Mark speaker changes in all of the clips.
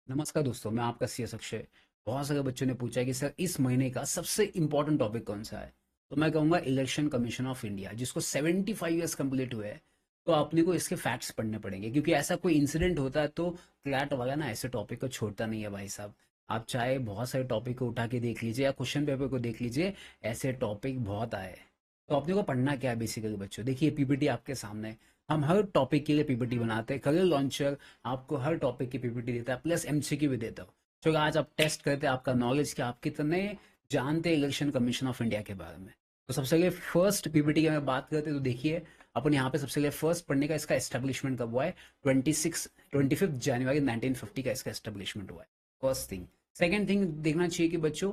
Speaker 1: नमस्कार दोस्तों, मैं आपका सी एस अक्षय। बहुत सारे बच्चों ने पूछा है कि सर इस महीने का सबसे इम्पोर्टेंट टॉपिक कौन सा है। तो मैं कहूँगा इलेक्शन कमीशन ऑफ इंडिया, जिसको 75 ईयर्स कंप्लीट हुए हैं। तो अपने को इसके फैक्ट्स पढ़ने पड़ेंगे, क्योंकि ऐसा कोई इंसिडेंट होता है तो क्लैट वाला ना ऐसे टॉपिक को छोड़ता नहीं है भाई साहब। आप चाहे बहुत सारे टॉपिक को उठा के देख लीजिए या क्वेश्चन पेपर को देख लीजिए, ऐसे टॉपिक बहुत आए हैं। तो अपने को पढ़ना क्या है बेसिकली बच्चों, देखिए पीपीटी आपके सामने है। हम हर टॉपिक के लिए पीपीटी बनाते हैं। करियर लॉन्चर आपको हर टॉपिक की पीपीटी देता है, प्लस एमसीक्यू भी देता हो। तो आज आप टेस्ट करते हैं आपका नॉलेज कि आप कितने जानते हैं इलेक्शन कमीशन ऑफ इंडिया के बारे में। तो सबसे पहले फर्स्ट पीपीटी की अगर बात करते हैं तो देखिए, अपन यहाँ पे सबसे पहले फर्स्ट पढ़ने का इसका एस्टेब्लिशमेंट कब हुआ है। 25 जनवरी 1950 का इसका एस्टेब्लिशमेंट हुआ है। First thing. सेकेंड थिंग देखना चाहिए कि बच्चों,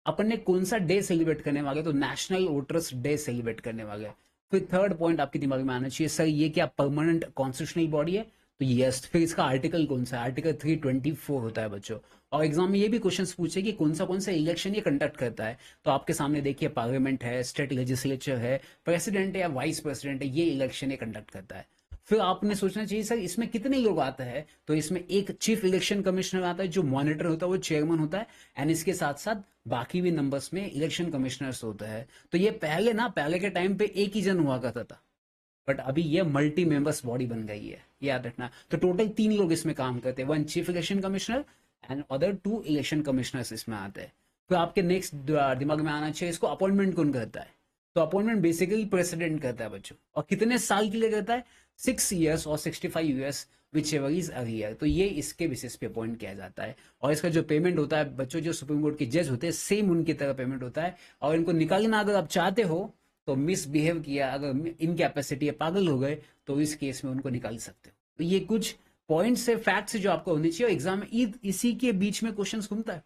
Speaker 1: अपन ने कौन सा डे सेलिब्रेट करने वाले, तो नेशनल वोटर्स डे सेलिब्रेट करने वाले हैं। फिर थर्ड पॉइंट आपके दिमाग में आना चाहिए, सर ये क्या परमानेंट कॉन्स्टिट्यूशनल बॉडी है। तो यस, फिर इसका आर्टिकल कौन सा है, आर्टिकल 324 होता है बच्चों। और एग्जाम में ये भी क्वेश्चन पूछे कि कौन सा इलेक्शन ये कंडक्ट करता है। तो आपके सामने देखिए, पार्लियामेंट है, स्टेट लेजिस्लेचर है, प्रेसिडेंट है या वाइस प्रेसिडेंट है, ये इलेक्शन ये कंडक्ट करता है। फिर आपने सोचना चाहिए सर इसमें कितने लोग आते हैं। तो इसमें एक चीफ इलेक्शन कमिश्नर आता है, जो मॉनिटर होता है, वो चेयरमैन होता है। एंड इसके साथ साथ बाकी भी नंबर्स में इलेक्शन कमिश्नर्स होते हैं। तो ये पहले के टाइम पे एक ही जन हुआ करता था, बट अभी ये मल्टी मेंबर्स बॉडी बन गई है, याद रखना। तो टोटल 3 लोग इसमें काम करते हैं, one chief election commissioner and other 2 election commissioners इसमें आते हैं। तो आपके नेक्स्ट दिमाग में आना चाहिए, इसको अपॉइंटमेंट कौन करता है। तो अपॉइंटमेंट बेसिकली प्रेसिडेंट करता है बच्चों। और कितने साल के लिए करता है, 6 ईयर्स और 65 years, which ever is earlier. तो ये इसके बेसिस पे अपॉइंट किया जाता है। और इसका जो पेमेंट होता है बच्चों, जो सुप्रीम कोर्ट के जज होते हैं, सेम उनकी तरह पेमेंट होता है। और इनको निकालना अगर आप चाहते हो, तो मिसबिहेव किया, अगर इनकैपेसिटी है, पागल हो गए, तो इस केस में उनको निकाल सकते हो। तो ये कुछ पॉइंट्स है, फैक्ट्स है जो आपको होनी चाहिए। एग्जाम में इसी के बीच में क्वेश्चन घूमता है।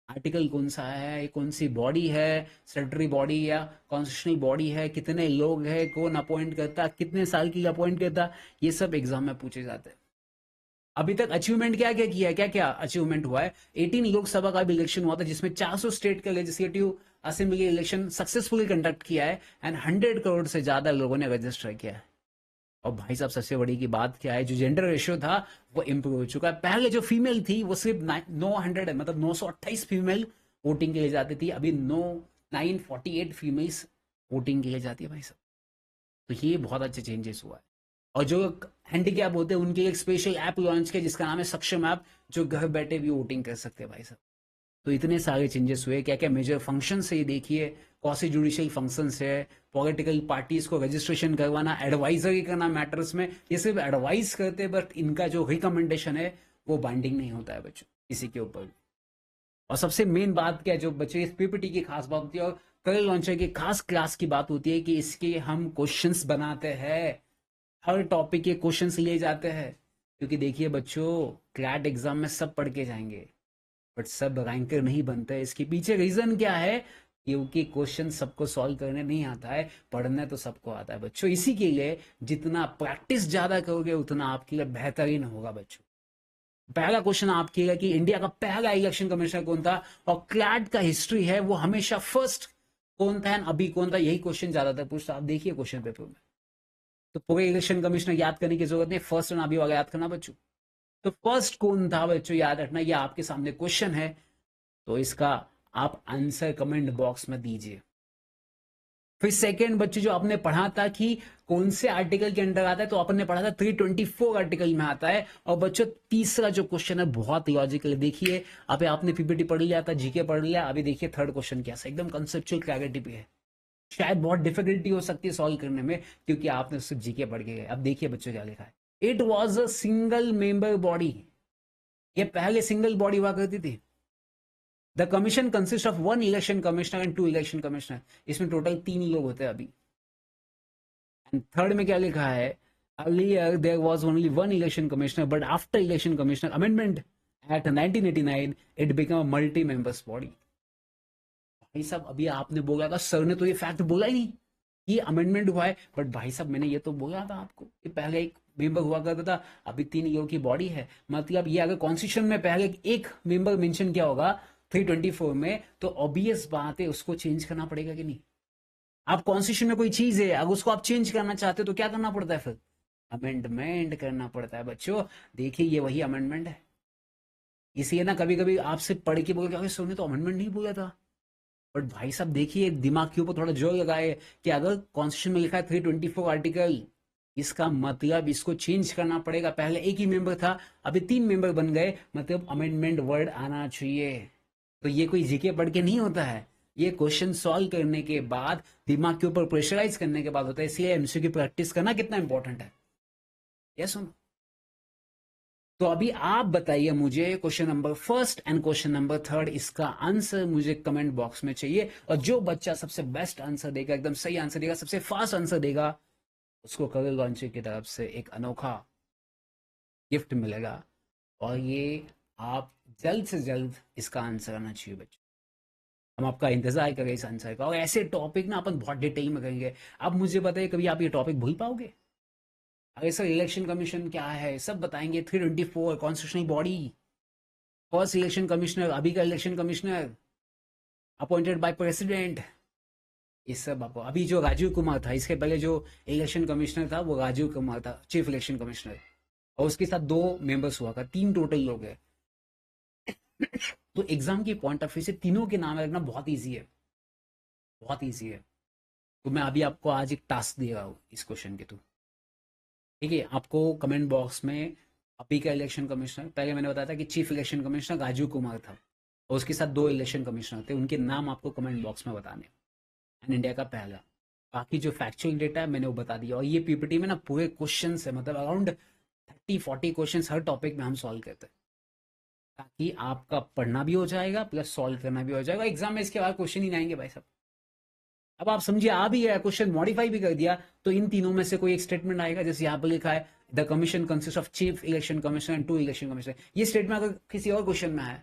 Speaker 1: आर्टिकल कौन सा है, कौन सी बॉडी है, स्टेटरी बॉडी या कॉन्स्टिट्यूशनल बॉडी है, कितने लोग हैं, कौन अपॉइंट करता, कितने साल के लिए अपॉइंट करता, ये सब एग्जाम में पूछे जाते हैं। अभी तक अचीवमेंट क्या क्या किया है, क्या क्या अचीवमेंट हुआ है। 18 लोकसभा का भी इलेक्शन हुआ था, जिसमें 400 स्टेट का legislative assembly election successfully conduct किया है। एंड 100 करोड़ से ज्यादा लोगों ने रजिस्टर किया है। और भाई साहब सबसे बड़ी की बात क्या है, जो जेंडर रेशियो था वो इंप्रूव हो चुका है। पहले जो फीमेल थी वो सिर्फ 900, मतलब 928 फीमेल वोटिंग के लिए जाती थी। अभी 948 फीमेल्स वोटिंग के लिए जाती है भाई साहब। तो ये बहुत अच्छे चेंजेस हुआ है। और जो हैंडीकैप होते हैं उनके लिए एक स्पेशल ऐप लॉन्च किया, जिसका नाम है सक्षम ऐप, जो घर बैठे भी वोटिंग कर सकते हैं भाई साहब। तो इतने सारे चेंजेस हुए, क्या क्या मेजर फंक्शंस है ये देखिए। कौन जुडिशियल फंक्शंस है, पॉलिटिकल पार्टीज को रजिस्ट्रेशन करवाना, एडवाइजरी करना मैटर्स में, ये सिर्फ एडवाइस करते हैं, बट इनका जो रिकमेंडेशन है वो बाइंडिंग नहीं होता है बच्चों किसी के ऊपर। और सबसे मेन बात क्या है, जो बच्चे इस पीपीटी की खास बात होती है और करियर लॉन्चर की खास क्लास की बात होती है, कि इसके हम क्वेश्चंस बनाते हैं। हर टॉपिक के क्वेश्चंस लिए जाते हैं। क्योंकि देखिए बच्चों, क्लैट एग्जाम में सब पढ़ के जाएंगे, बट सब रैंकर नहीं बनते। इसके पीछे रीजन क्या है, क्योंकि क्वेश्चन सबको सॉल्व करने नहीं आता है, पढ़ना तो सबको आता है बच्चों। इसी के लिए जितना प्रैक्टिस ज्यादा करोगे उतना आपके लिए बेहतरीन होगा बच्चों। पहला क्वेश्चन आपके लिए कि इंडिया का पहला इलेक्शन कमिश्नर कौन था, और क्लैट का हिस्ट्री है वो हमेशा फर्स्ट कौन था, अभी कौन था, यही क्वेश्चन ज्यादातर पूछता। आप देखिए क्वेश्चन पेपर में। तो पूरे इलेक्शन कमिश्नर याद करने की जरूरत नहीं, फर्स्ट एंड अभी वाला याद करना बच्चों। तो फर्स्ट कौन था बच्चों, याद रखना, ये आपके सामने क्वेश्चन है। तो इसका आप आंसर कमेंट बॉक्स में दीजिए। फिर सेकेंड बच्चे, जो आपने पढ़ा था कि कौन से आर्टिकल के अंडर आता है, तो अपन ने पढ़ा था 324 आर्टिकल में आता है। और बच्चों तीसरा जो क्वेश्चन है बहुत लॉजिकल, देखिए अभी आपने पीपीटी पढ़ लिया था, जीके पढ़ लिया, अभी देखिए थर्ड क्वेश्चन क्या है, एकदम कंसेप्चुअल क्लैरिटी पे है। शायद बहुत डिफिकल्टी हो सकती है सॉल्व करने में, क्योंकि आपने सिर्फ जीके पढ़ के गए। अब देखिए बच्चों क्या लिखा है, it was a single member body. ये पहले सिंगल बॉडी हुआ करती थी। The commission consist of 1 election commissioner and 2 election commissioner. इसमें टोटल 3 लोग होते हैं अभी। एंड थर्ड में क्या लिखा है, earlier there was only 1 election commissioner, but after election commissioner amendment act 1989 it become a multi members body. भाई साहब अभी आपने बोला था, सर ने तो ये फैक्ट बोला ही नहीं, ये अमेंडमेंट हुआ है। बट भाई साहब मैंने ये तो बोला था आपको कि पहले एक मेंबर हुआ करता था, अभी 3 लोगों की बॉडी है। मतलब ये अगर कॉन्स्टिट्यूशन में पहले एक मेंबर मेंशन किया होगा 324 में, तो ऑब्वियस बात है उसको चेंज करना पड़ेगा कि नहीं। आप कॉन्स्टिट्यूशन में कोई चीज है, अगर उसको आप चेंज करना चाहते हो तो क्या करना पड़ता है फिर, अमेंडमेंट करना पड़ता है बच्चों। देखिए ये वही अमेंडमेंट है। इसलिए ना कभी कभी आपसे पढ़ के बोल के सोने तो अमेंडमेंट नहीं बोला था, बट भाई साहब देखिए दिमाग के ऊपर थोड़ा जोर लगाए कि अगर कॉन्स्टिट्यूशन में लिखा है 324 आर्टिकल, इसका मतलब इसको चेंज करना पड़ेगा। पहले एक ही मेंबर था, अभी 3 मेंबर बन गए, मतलब अमेंडमेंट वर्ड आना चाहिए। तो ये कोई जीके पढ़ के नहीं होता है, ये क्वेश्चन सॉल्व करने के बाद, दिमाग के ऊपर प्रेशराइज करने के बाद होता है। इसलिए एमसीक्यू प्रैक्टिस करना कितना इंपॉर्टेंट है। यस सुनो, तो अभी आप बताइए मुझे question number first and question number third, इसका आंसर मुझे कमेंट बॉक्स में चाहिए। और जो बच्चा सबसे बेस्ट आंसर देगा, एकदम सही आंसर देगा, सबसे फास्ट आंसर देगा, उसको करियर लॉन्चर की तरफ से एक अनोखा गिफ्ट मिलेगा। और ये आप जल्द से जल्द इसका आंसर आना चाहिए बच्चों। हम आपका इंतजार करें इस आंसर का, और ऐसे टॉपिक ना अपन बहुत डिटेल में करेंगे। अब मुझे बताइए, कभी आप ये टॉपिक भूल पाओगे? अरे सर इलेक्शन कमीशन क्या है सब बताएंगे, 324 constitutional body, first election commissioner, अभी का election commissioner appointed by president, ये सब आपको। अभी जो राजीव कुमार था, इसके पहले जो इलेक्शन कमिश्नर था वो राजीव कुमार था, चीफ इलेक्शन कमिश्नर, और उसके साथ 2 मेंबर्स हुआ था, 3 टोटल लोग हैं। तो एग्जाम की पॉइंट ऑफ व्यू से तीनों के नाम रखना बहुत ईजी है, बहुत ईजी है। तो मैं अभी आपको आज एक टास्क दे रहा हूँ इस क्वेश्चन के थ्रू, ठीक है? आपको कमेंट बॉक्स में अभी का इलेक्शन कमिश्नर, पहले मैंने बताया था कि chief election commissioner Rajiv Kumar था, और उसके साथ 2 इलेक्शन कमिश्नर थे, उनके नाम आपको कमेंट बॉक्स में बताने। एंड इंडिया का पहला, बाकी जो फैक्चुअल डेटा है मैंने वो बता दिया। और ये पीपीटी में ना पूरे क्वेश्चन है, मतलब अराउंड 30-40 क्वेश्चन हर टॉपिक में हम सॉल्व करते हैं, ताकि आपका पढ़ना भी हो जाएगा प्लस सॉल्व करना भी हो जाएगा। एग्जाम में इसके बाद क्वेश्चन ही नहीं आएंगे भाई साहब। अब आप समझिए, आ भी गया क्वेश्चन, मॉडिफाई भी कर दिया, तो इन तीनों में से कोई एक स्टेटमेंट आएगा, जैसे यहाँ पर लिखा है the commission consist of chief election commissioner and 2 election commissioner. ये स्टेटमेंट अगर किसी और क्वेश्चन में है,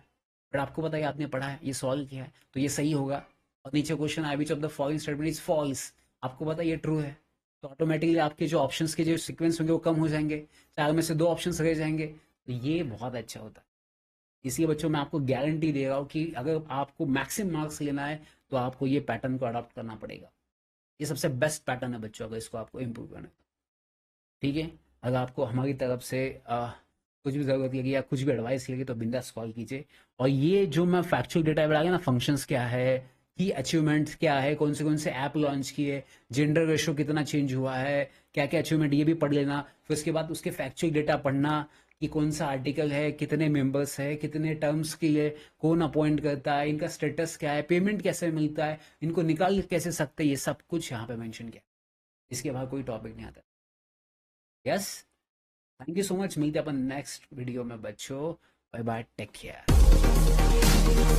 Speaker 1: बट आपको पता है आपने पढ़ा है, ये सॉल्व किया है, तो ये सही होगा। और नीचे क्वेश्चन आया which of the following statement is false, आपको पता है ये ट्रू है, तो ऑटोमेटिकली आपके जो ऑप्शंस के जो सीक्वेंस होंगे वो कम हो जाएंगे, 4 में से 2 ऑप्शंस रह जाएंगे। तो ये बहुत अच्छा होता है। इसलिए बच्चों मैं आपको गारंटी दे रहा हूँ कि अगर आपको मैक्सिमम मार्क्स लेना है तो आपको ये पैटर्न को अडॉप्ट करना पड़ेगा। ये सबसे बेस्ट पैटर्न है बच्चों, अगर इसको आपको इम्प्रूव करना है, ठीक है? अगर आपको हमारी तरफ से कुछ भी ज़रूरत लगी या कुछ भी एडवाइस लगी तो बिंदास कॉल कीजिए। और ये जो मैं फैक्चुअल डेटा बढ़ा गया ना, फंक्शंस क्या है, की अचीवमेंट्स क्या है, कौन से ऐप लॉन्च किए, जेंडर रेशो कितना चेंज हुआ है, क्या क्या अचीवमेंट, ये भी पढ़ लेना। फिर उसके बाद उसके फैक्चुअल डेटा पढ़ना कि कौन सा आर्टिकल है, कितने मेंबर्स है, कितने टर्म्स के लिए कौन अपॉइंट करता है, इनका स्टेटस क्या है, पेमेंट कैसे मिलता है, इनको निकाल कैसे सकते हैं, ये सब कुछ यहाँ पे मेंशन किया। इसके बाद कोई टॉपिक नहीं आता। Yes, thank you so much, मिलते हैं अपन नेक्स्ट वीडियो में बच्चों। Bye bye, take care.